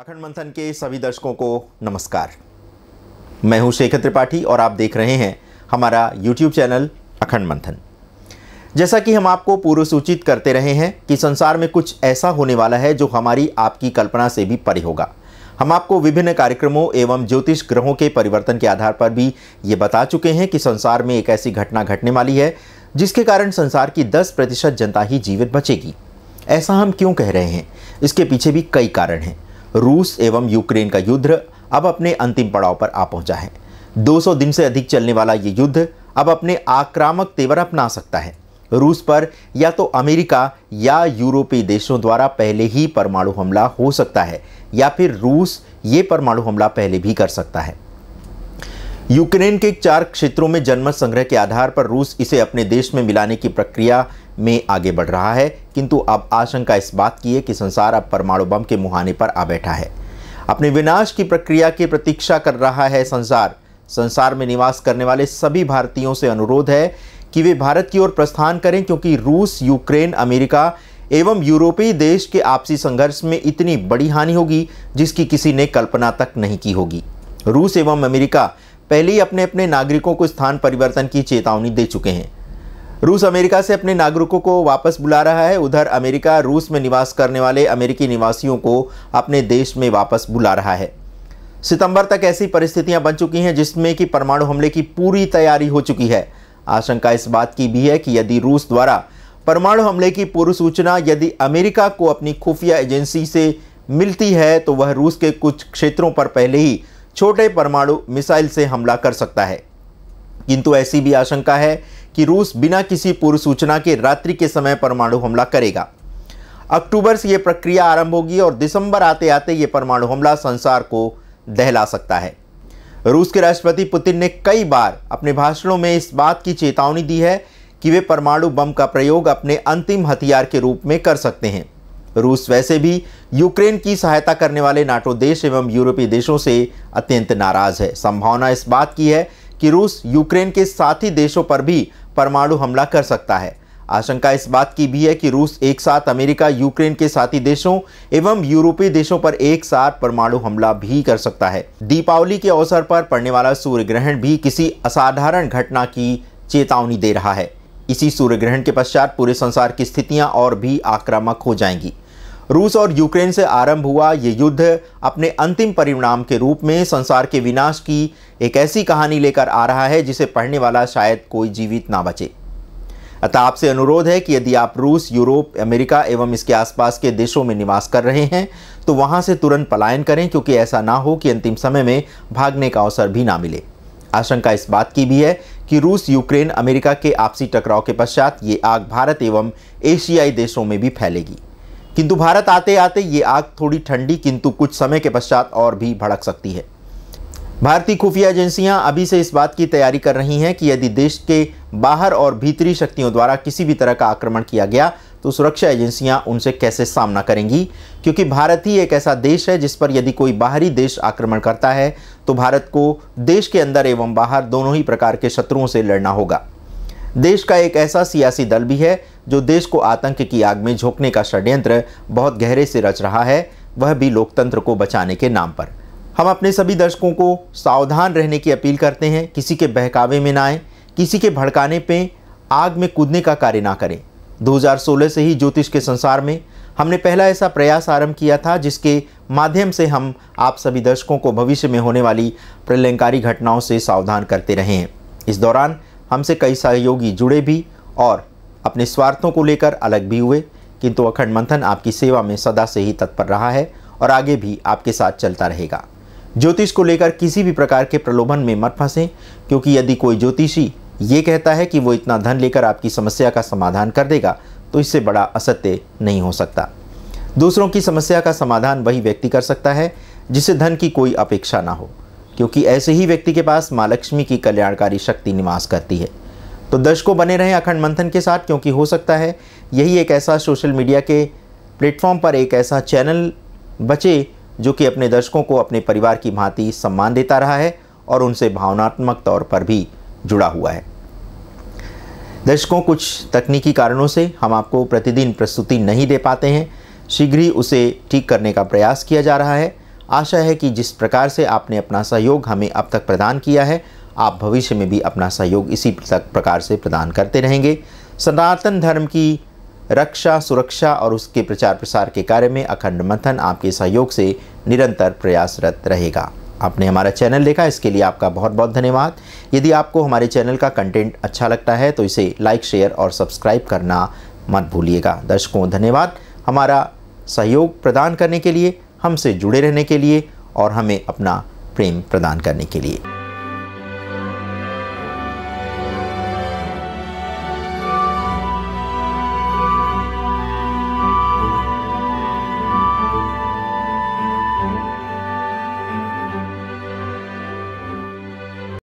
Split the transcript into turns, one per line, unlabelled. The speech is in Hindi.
अखंड मंथन के सभी दर्शकों को नमस्कार। मैं हूं शेखर त्रिपाठी और आप देख रहे हैं हमारा YouTube चैनल अखंड मंथन। जैसा कि हम आपको पूर्व सूचित करते रहे हैं कि संसार में कुछ ऐसा होने वाला है जो हमारी आपकी कल्पना से भी परे होगा। हम आपको विभिन्न कार्यक्रमों एवं ज्योतिष ग्रहों के परिवर्तन के आधार पर भी ये बता चुके हैं कि संसार में एक ऐसी घटना घटने वाली है जिसके कारण संसार की 10% जनता ही जीवित बचेगी। ऐसा हम क्यों कह रहे हैं? इसके पीछे भी कई कारण हैं। रूस एवं यूक्रेन का युद्ध अब अपने अंतिम पड़ाव पर आ पहुंचा है। 200 दिन से अधिक चलने वाला ये युद्ध अब अपने आक्रामक तेवर अपना सकता है। रूस पर या तो अमेरिका या यूरोपीय देशों द्वारा पहले ही परमाणु हमला हो सकता है या फिर रूस ये परमाणु हमला पहले भी कर सकता है। यूक्रेन के 4 क्षेत्रों में जनमत संग्रह के आधार पर रूस इसे अपने देश में मिलाने की प्रक्रिया में आगे बढ़ रहा है, किंतु अब आशंका इस बात की है कि संसार अब परमाणु बम के मुहाने पर आ बैठा है। अपने विनाश की प्रक्रिया की प्रतीक्षा कर रहा है संसार में निवास करने वाले सभी भारतीयों से अनुरोध है कि वे भारत की ओर प्रस्थान करें, क्योंकि रूस, यूक्रेन, अमेरिका एवं यूरोपीय देश के आपसी संघर्ष में इतनी बड़ी हानि होगी जिसकी किसी ने कल्पना तक नहीं की होगी। रूस एवं अमेरिका पहले ही अपने अपने नागरिकों को स्थान परिवर्तन की चेतावनी दे चुके हैं। रूस अमेरिका से अपने नागरिकों को वापस बुला रहा है। उधर अमेरिका रूस में निवास करने वाले अमेरिकी निवासियों को अपने देश में वापस बुला रहा है। सितंबर तक ऐसी परिस्थितियां बन चुकी हैं जिसमें कि परमाणु हमले की पूरी तैयारी हो चुकी है। आशंका इस बात की भी है कि यदि रूस द्वारा परमाणु हमले की पूर्व सूचना यदि अमेरिका को अपनी खुफिया एजेंसी से मिलती है तो वह रूस के कुछ क्षेत्रों पर पहले ही छोटे परमाणु मिसाइल से हमला कर सकता है। किंतु ऐसी भी आशंका है कि रूस बिना किसी पूर्व सूचना के रात्रि के समय परमाणु हमला करेगा। अक्टूबर से यह प्रक्रिया आरंभ होगी और दिसंबर आते आते यह परमाणु हमला संसार को दहला सकता है। रूस के राष्ट्रपति पुतिन ने कई बार अपने भाषणों में इस बात की चेतावनी दी है कि वे परमाणु बम का प्रयोग अपने अंतिम हथियार के रूप में कर सकते हैं। रूस वैसे भी यूक्रेन की सहायता करने वाले नाटो देश एवं यूरोपीय देशों से अत्यंत नाराज है। संभावना इस बात की है कि रूस यूक्रेन के साथी देशों पर भी परमाणु हमला कर सकता है। आशंका इस बात की भी है कि रूस एक साथ अमेरिका, यूक्रेन के साथी देशों एवं यूरोपीय देशों पर एक साथ परमाणु हमला भी कर सकता है। दीपावली के अवसर पर पड़ने वाला सूर्य ग्रहण भी किसी असाधारण घटना की चेतावनी दे रहा है। इसी सूर्य ग्रहण के पश्चात पूरे संसार की स्थितियां और भी आक्रामक हो जाएंगी। रूस और यूक्रेन से आरंभ हुआ ये युद्ध अपने अंतिम परिणाम के रूप में संसार के विनाश की एक ऐसी कहानी लेकर आ रहा है जिसे पढ़ने वाला शायद कोई जीवित ना बचे। अतः आपसे अनुरोध है कि यदि आप रूस, यूरोप, अमेरिका एवं इसके आसपास के देशों में निवास कर रहे हैं तो वहां से तुरंत पलायन करें, क्योंकि ऐसा ना हो कि अंतिम समय में भागने का अवसर भी ना मिले। आशंका इस बात की भी है कि रूस, यूक्रेन, अमेरिका के आपसी टकराव के पश्चात ये आग भारत एवं एशियाई देशों में भी फैलेगी। किंतु भारत आते आते ये आग थोड़ी ठंडी किंतु कुछ समय के पश्चात और भी भड़क सकती है। भारतीय खुफिया एजेंसियां अभी से इस बात की तैयारी कर रही हैं कि यदि देश के बाहर और भीतरी शक्तियों द्वारा किसी भी तरह का आक्रमण किया गया तो सुरक्षा एजेंसियां उनसे कैसे सामना करेंगी, क्योंकि भारत ही एक ऐसा देश है जिस पर यदि कोई बाहरी देश आक्रमण करता है तो भारत को देश के अंदर एवं बाहर दोनों ही प्रकार के शत्रुओं से लड़ना होगा। देश का एक ऐसा सियासी दल भी है जो देश को आतंक की आग में झोंकने का षड्यंत्र बहुत गहरे से रच रहा है, वह भी लोकतंत्र को बचाने के नाम पर। हम अपने सभी दर्शकों को सावधान रहने की अपील करते हैं। किसी के बहकावे में ना आए, किसी के भड़काने पे आग में कूदने का कार्य ना करें। 2016 से ही ज्योतिष के संसार में हमने पहला ऐसा प्रयास आरंभ किया था जिसके माध्यम से हम आप सभी दर्शकों को भविष्य में होने वाली प्रलयंकारी घटनाओं से सावधान करते रहे हैं। इस दौरान हमसे कई सहयोगी जुड़े भी और अपने स्वार्थों को लेकर अलग भी हुए, किंतु अखंड मंथन आपकी सेवा में सदा से ही तत्पर रहा है और आगे भी आपके साथ चलता रहेगा। ज्योतिष को लेकर किसी भी प्रकार के प्रलोभन में मत फंसें, क्योंकि यदि कोई ज्योतिषी ये कहता है कि वो इतना धन लेकर आपकी समस्या का समाधान कर देगा तो इससे बड़ा असत्य नहीं हो सकता। दूसरों की समस्या का समाधान वही व्यक्ति कर सकता है जिसे धन की कोई अपेक्षा ना हो, क्योंकि ऐसे ही व्यक्ति के पास माँ लक्ष्मी की कल्याणकारी शक्ति निवास करती है। तो दर्शकों बने रहें अखंड मंथन के साथ, क्योंकि हो सकता है यही एक ऐसा सोशल मीडिया के प्लेटफॉर्म पर एक ऐसा चैनल बचे जो कि अपने दर्शकों को अपने परिवार की भांति सम्मान देता रहा है और उनसे भावनात्मक तौर पर भी जुड़ा हुआ है। दर्शकों, कुछ तकनीकी कारणों से हम आपको प्रतिदिन प्रस्तुति नहीं दे पाते हैं। शीघ्र ही उसे ठीक करने का प्रयास किया जा रहा है। आशा है कि जिस प्रकार से आपने अपना सहयोग हमें अब तक प्रदान किया है, आप भविष्य में भी अपना सहयोग इसी प्रकार से प्रदान करते रहेंगे। सनातन धर्म की रक्षा, सुरक्षा और उसके प्रचार प्रसार के कार्य में अखंड मंथन आपके सहयोग से निरंतर प्रयासरत रहेगा। आपने हमारा चैनल देखा, इसके लिए आपका बहुत बहुत धन्यवाद। यदि आपको हमारे चैनल का कंटेंट अच्छा लगता है तो इसे लाइक, शेयर और सब्सक्राइब करना मत भूलिएगा। दर्शकों, धन्यवाद हमारा सहयोग प्रदान करने के लिए, हमसे जुड़े रहने के लिए और हमें अपना प्रेम प्रदान करने के लिए।